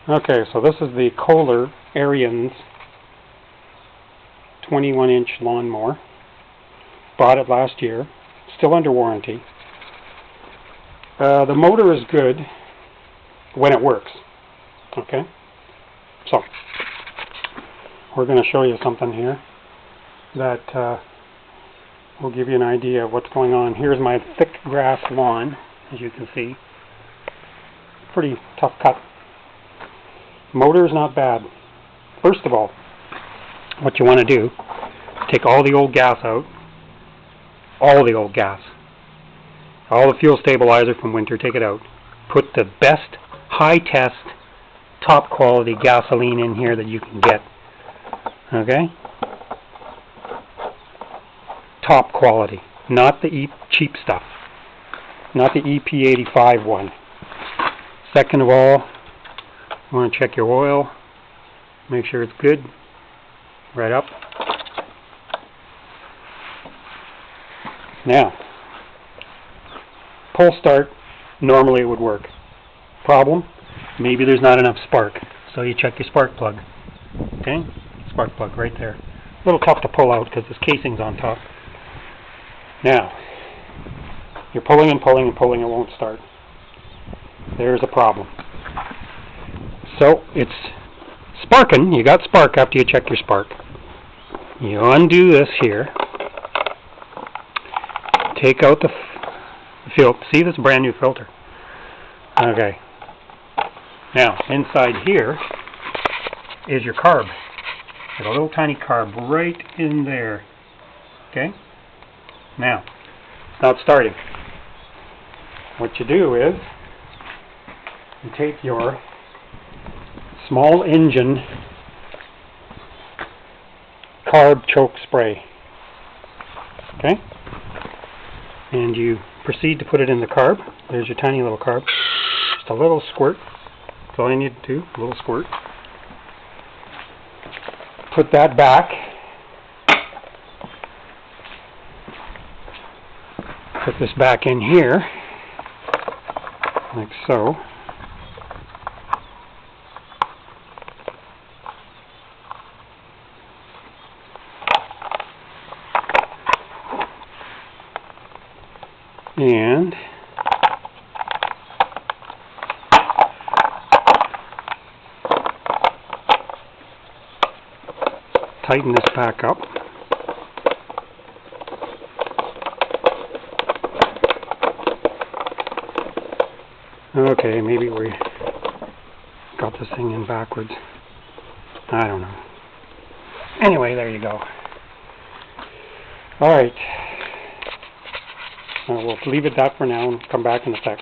Okay, so this is the Kohler Ariens 21-inch lawnmower. Bought it last year. Still under warranty. The motor is good when it works. Okay? So, we're going to show you something here that will give you an idea of what's going on. Here's my thick grass lawn, as you can see. Pretty tough cut. Motor is not bad. First of all, what you want to do, take all the old gas out, all the old gas, all the fuel stabilizer from winter, take it out. Put the best high test, top quality gasoline in here that you can get. Okay? Top quality, not the cheap stuff, not the EP85 one. Second of all, you want to check your oil, make sure it's good, right up. Now, pull start, normally it would work. Problem, maybe there's not enough spark, so you check your spark plug. Okay, spark plug right there. A little tough to pull out because this casing's on top. Now, you're pulling and pulling and pulling, it won't start. There's a problem. So, it's sparking. You got spark after you check your spark. You undo this here. Take out the filter. See, this is a brand new filter. Okay. Now, inside here is your carb. There's a little tiny carb right in there. Okay? Now, it's not starting. What you do is, you take your small engine carb choke spray. Okay? And you proceed to put it in the carb. There's your tiny little carb. Just a little squirt. That's all you need to do. A little squirt. Put that back. Put this back in here. Like so. And tighten this back up. Okay, maybe we got this thing in backwards. I don't know. Anyway, there you go. Alright. We'll leave it that for now and come back in a sec.